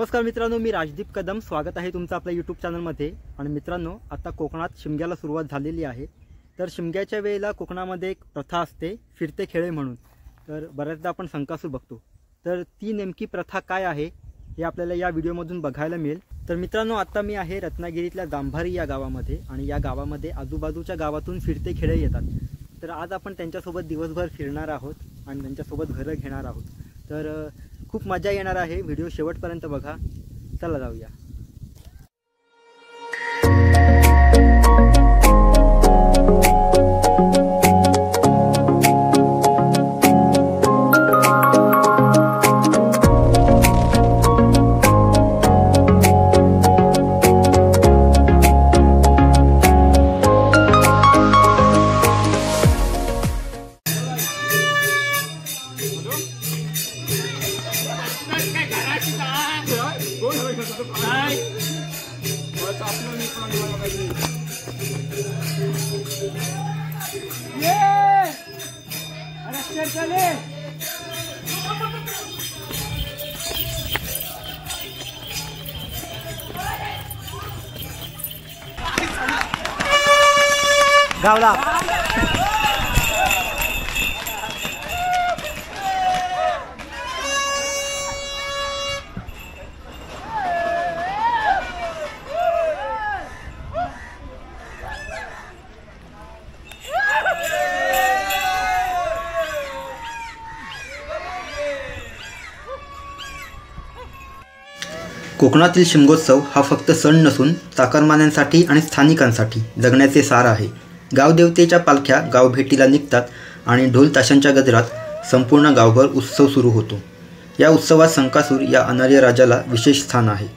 नमस्कार मित्रांनो, मी राजदीप कदम. स्वागत आहे तुमचं आपल्या यूट्यूब चॅनलमध्ये. आणि मित्रांनो, आता कोकणात शिमग्याला सुरुवात झालेली आहे. तर शिमग्याच्या वेळेला कोकणामध्ये एक प्रथा असते फिरते खेळे म्हणून. तर बऱ्याचदा आपण संकासूर बघतो. तर ती नेमकी प्रथा काय आहे हे आपल्याला या व्हिडिओमधून बघायला मिळेल. तर मित्रांनो, आता मी आहे रत्नागिरीतल्या जांभारी या गावामध्ये. आणि या गावामध्ये आजूबाजूच्या गावातून फिरते खेळे येतात. तर आज आपण त्यांच्यासोबत दिवसभर फिरणार आहोत आणि त्यांच्यासोबत घरं घेणार आहोत. तर खूप मजा येणार आहे. व्हिडिओ शेवटपर्यंत बघा. चला जाऊया. गावला कोकणातील शिमगोत्सव हा फक्त सण नसून चाकरमान्यांसाठी आणि स्थानिकांसाठी जगण्याचे सार आहे. गावदेवतेच्या पालख्या गावभेटीला निघतात आणि ढोल ताशांच्या गजरात संपूर्ण गावभर उत्सव सुरू होतो. या उत्सवात संकासूर या अनार्य राजाला विशेष स्थान आहे.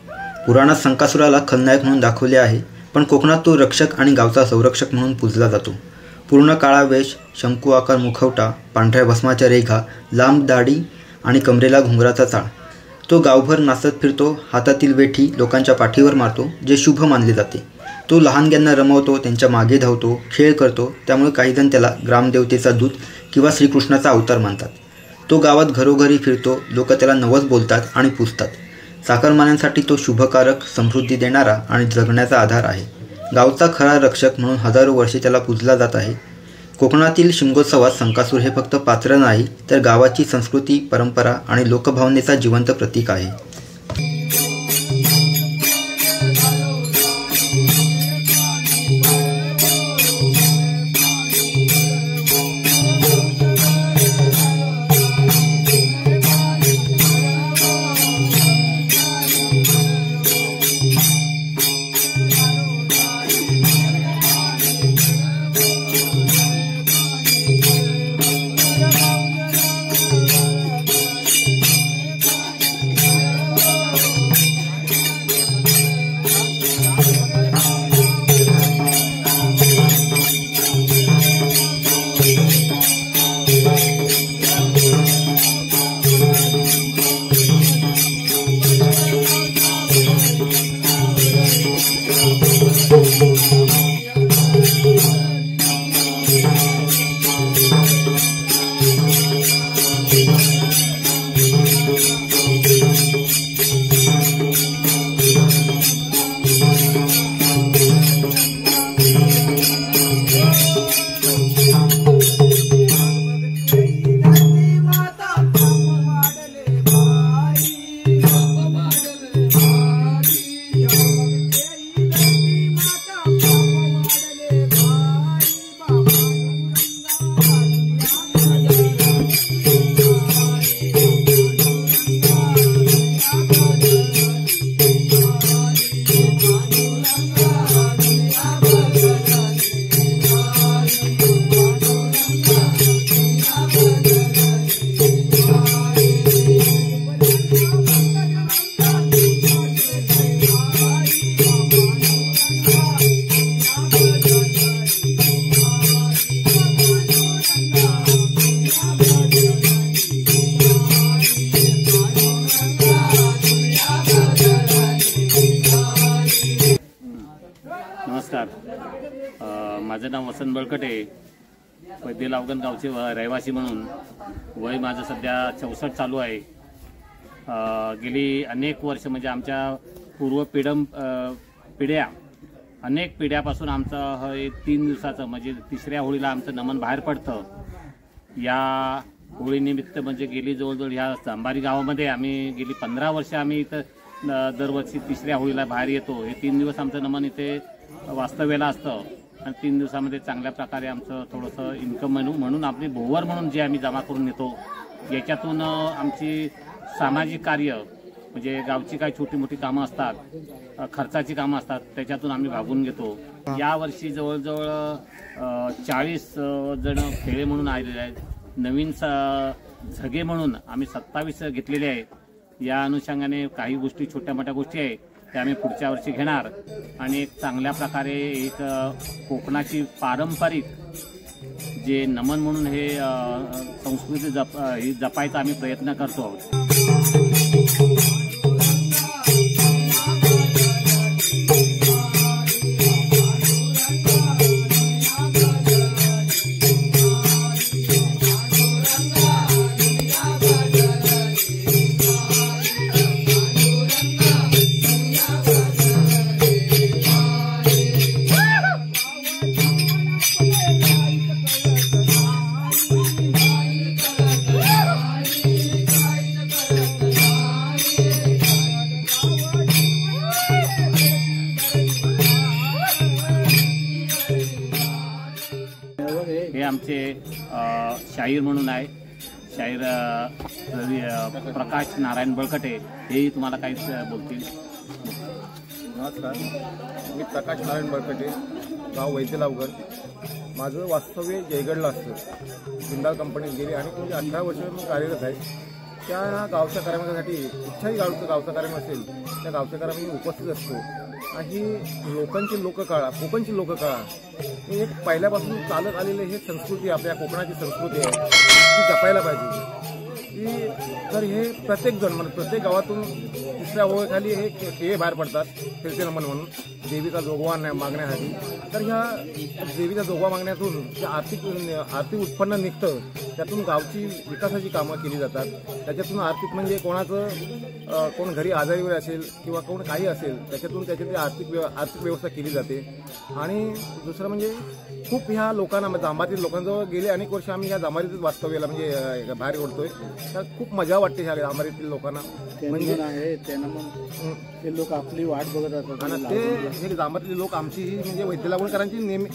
पुराणात संकासुराला खलनायक म्हणून दाखवले आहे, पण कोकणात तो रक्षक आणि गावचा संरक्षक म्हणून पूजला जातो. पूर्ण काळा वेश, शंकू आकार मुखवटा, पांढऱ्या भस्माच्या रेघा, लांब दाढी आणि कमरेला घुंगराचा चाळ. तो गावभर नाचत फिरतो, हातातील वेठी लोकांच्या पाठीवर मारतो, जे शुभ मानले जाते. तो लहानग्यांना रमवतो, त्यांच्या मागे धावतो, खेळ करतो. त्यामुळे काहीजण त्याला ग्रामदेवतेचा दूत किंवा श्रीकृष्णाचा अवतार मानतात. तो गावात घरोघरी फिरतो, लोक त्याला नवस बोलतात आणि पूजतात. चाकरमान्यांसाठी तो शुभकारक, समृद्धी देणारा आणि जगण्याचा आधार आहे. गावचा खरा रक्षक म्हणून हजारो वर्षे त्याला पूजला जात आहे. कोकणातील शिमगोत्सवात संकासूर हे फक्त पात्र नाही, तर गावाची संस्कृती, परंपरा आणि लोकभावनेचा जिवंत प्रतीक आहे. माझं नाव वसंत बळकटे, पैदे लावगण गावचे रहिवासी म्हणून. वय माझं सध्या 64 चालू आहे. गेली अनेक वर्ष म्हणजे आमच्या पूर्व पिढ्या अनेक पिढ्यापासून आमचं हे 3 दिवसाचं म्हणजे तिसऱ्या होळीला आमचं नमन बाहेर पडतं। या होळीनिमित्त म्हणजे गेली जवळजवळ ह्या चांबारी गावामध्ये आम्ही गेली 15 वर्ष आम्ही इथं दरवर्षी तिसऱ्या होळीला बाहेर येतो। हे 3 दिवस आमचं नमन इथे वास्तव्याला असतं आणि 3 दिवसामध्ये चांगल्या प्रकारे आमचं थोडंसं इन्कम म्हणून आपली भोवर म्हणून जे आम्ही जमा करून नेतो, याच्यातून आमची सामाजिक कार्य म्हणजे गावची काही छोटी मोठी कामं असतात, खर्चाची कामं असतात, त्याच्यातून आम्ही भागून घेतो। यावर्षी जवळजवळ 40 जण खेळे म्हणून आलेले आहेत। नवीन झगे म्हणून आम्ही 27 घेतलेले आहेत। या अनुषंगाने काही गोष्टी छोट्या मोठ्या गोष्टी आहेत त्या आम्ही पुढच्या वर्षी घेणार आणि एक चांगल्या प्रकारे एक कोकणाची पारंपरिक जे नमन म्हणून हे संस्कृती जपायचा आम्ही प्रयत्न करतो आहोत। हे आमचे शाहीर म्हणून आहे, शाहीर प्रकाश नारायण बळकटे, हेही तुम्हाला काही बोलतील। नमस्कार, मी प्रकाश नारायण बळकटे, गाव वैद्यलावकर। माझं वास्तव्य जयगडला असतं। जिंदाल कंपनीत गेली आणि 18 वर्ष मी कार्यरत आहे। त्या गावच्या कार्यक्रमासाठी कुठच्याही गावचा कार्यक्रम असेल त्या गावच्या कार्यक्रमात मी उपस्थित असतो। आणि लोकांची लोककला, कोकणची लोककला हे एक पहिल्यापासून चालत आलेले हे संस्कृती, आपल्या कोकणाची संस्कृती आहे, ती जपायला पाहिजे। की तर हे प्रत्येक जण म्हणजे प्रत्येक गावातून तिसऱ्या होळीखाली हे खेळ बाहेर पडतात, फिरते नमन म्हणून देवीचा जोगवा मागण्यासाठी। तर ह्या देवीचा जोगवा मागण्यातून जे आर्थिक उत्पन्न निघतं त्यातून गावची विकासाची कामं केली जातात। त्याच्यातून आर्थिक म्हणजे कोण घरी आजारीवर असेल किंवा कोण काही असेल त्याच्यातून त्याची आर्थिक व्यवस्था केली जाते। आणि दुसरं म्हणजे खूप ह्या लोकांना जांभारीतील लोकांजवळ गेले अनेक वर्ष आम्ही ह्या जांभारीतील वास्तव्याला म्हणजे बाहेर ओढतोय, तर खूप मजा वाटते ह्या जांभारीतील लोकांना। म्हणजे ते लोक आपली वाट बघत असतात आणि ते जांभारीतील लोक आमची म्हणजे वैद्यलावणकरांची नेहमी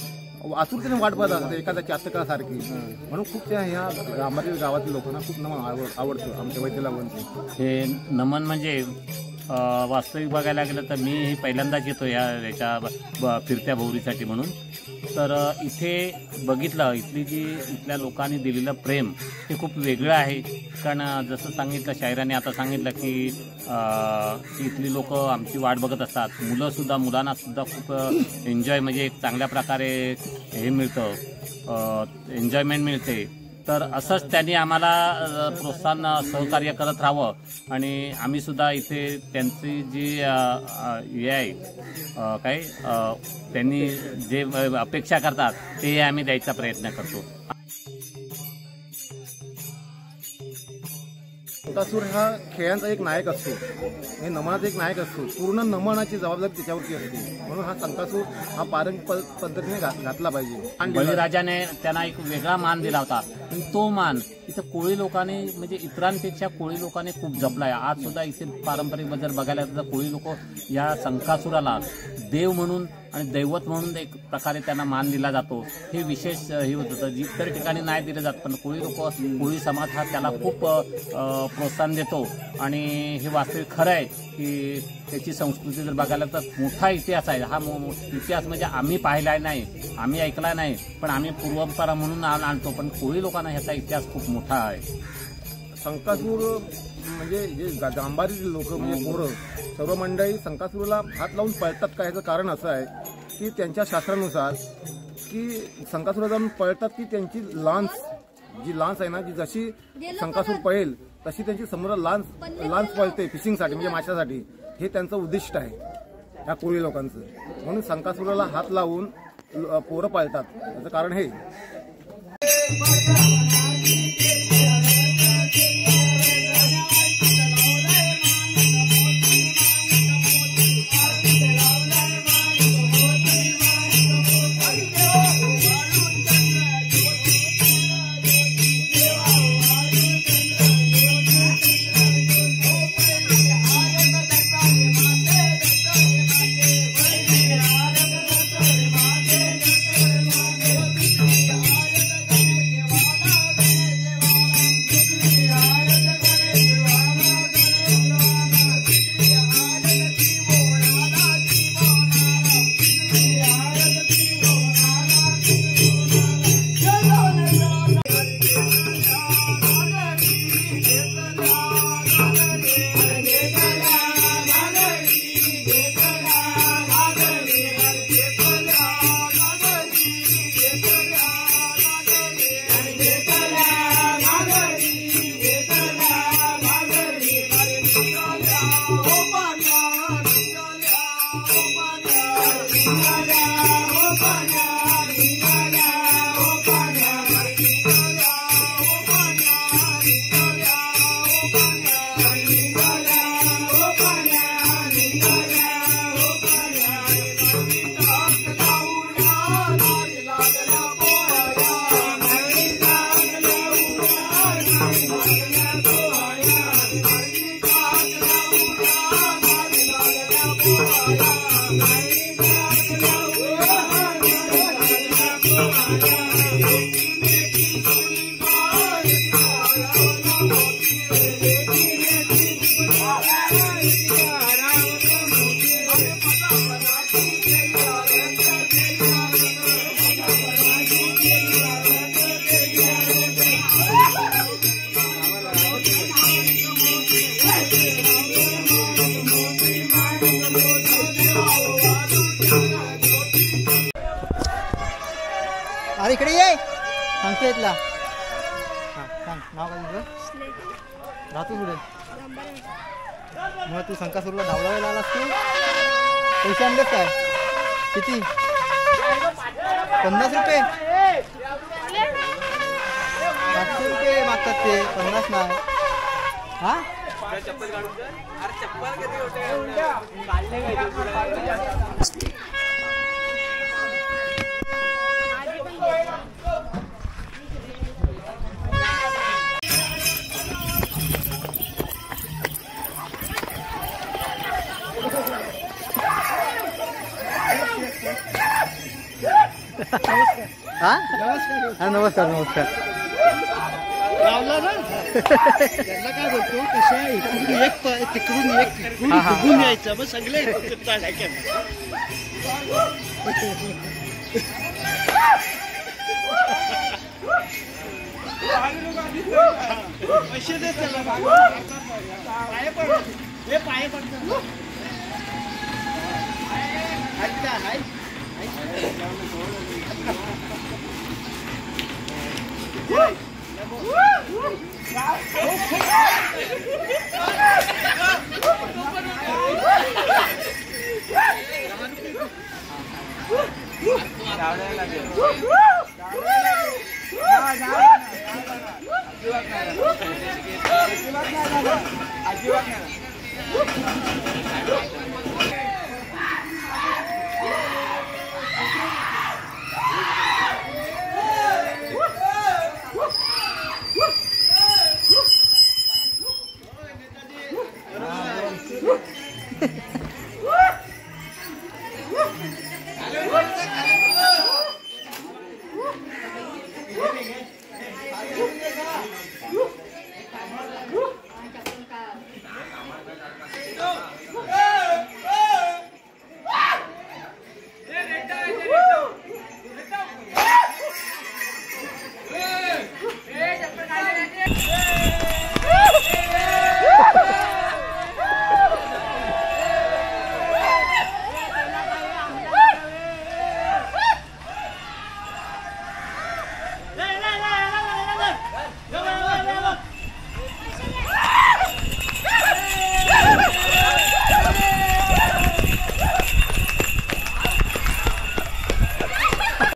आतुरतेने वाट बघत असतात एखाद्या चातकासारखी। म्हणून खूप त्या ह्या जांभारीतील गावातील लोकांना खूप नमन आवडतं आमच्या वैद्यलावणचे। हे नमन म्हणजे वास्तविक बघायला गेलं तर मी पहिल्यांदाच येतो याच्या फिरत्या भोवरीसाठी म्हणून। तर इथे बघितलं इथल्या लोकांनी दिलेलं प्रेम हे खूप वेगळं आहे। कारण जसं सांगितलं शाहिराने आता सांगितलं की इथली लोक आमची वाट बघत असतात, मुलांना सुद्धा खूप एन्जॉय म्हणजे एक चांगल्या प्रकारे हे मिळतं, एन्जॉयमेंट मिळते। तर असंच त्यांनी आम्हाला प्रोत्साहन सहकार्य करत राहावं आणि आम्ही सुद्धा इथे त्यांची जी हे आहे काय त्यांनी जे अपेक्षा करतात ते आम्ही द्यायचा प्रयत्न करतो। संकासूर हा खेळांचा एक नायक असतो, हे नमनाचा एक नायक असतो। पूर्ण नमनाची जबाबदारी त्याच्यावरती असते, म्हणून हा संकासूर हा पारंपरिक पद्धतीने घातला पाहिजे। बळीराजाने त्यांना एक वेगळा मान दिला होता, तो मान इथं कोळी लोकांनी म्हणजे इतरांपेक्षा कोळी लोकांनी खूप जपला आहे। आज सुद्धा इथे पारंपरिक जर बघायला तर कोळी लोक या संकासुराला देव म्हणून आणि दैवत म्हणून एक प्रकारे त्यांना मान दिला जातो। हे विशेष हे होत होतं, इतर ठिकाणी नाही दिलं जात, पण कोळी समाज हा त्याला खूप प्रोत्साहन देतो। आणि हे वास्तविक खरं आहे की त्याची संस्कृती जर बघायला तर मोठा इतिहास आहे। हा इतिहास म्हणजे आम्ही पाहिला नाही, आम्ही ऐकला नाही, पण आम्ही पूर्वपरा म्हणून आणतो, पण कोळी लोकांना ह्याचा इतिहास खूप मोठा आहे। संकासूर म्हणजे जे जांभारीतील लोक म्हणजे पोरं सर्व मंडळी संकासूरला हात लावून पळतात का, याचं कारण असं आहे की त्यांच्या शास्त्रानुसार की संकासूरला जाऊन पळतात की त्यांची लांस आहे ना, जी जशी संकासूर पळेल तशी त्यांची समोर लांस पळते फिशिंगसाठी म्हणजे माशासाठी, हे त्यांचं उद्दिष्ट आहे या कोळी लोकांचं। म्हणून संकासूराला हात लावून पोरं पळतात, याचं कारण हे। अरे इकडे ये सांगते इथला हां सांग नाव काय तुझं राहतो पुढे मग तू संकासूरला धावलायला आलास तू पैसे आणलेस काय किती 50 रुपये 700 रुपये मागतात ते 50 नाही हां हाँ नमस्कार नमस्कार लावला ना त्यांना काय बोलतो कशा इकडून एक तिकडून एक तिकडून यायचं मग सगळे पैसे देत पाय पडतात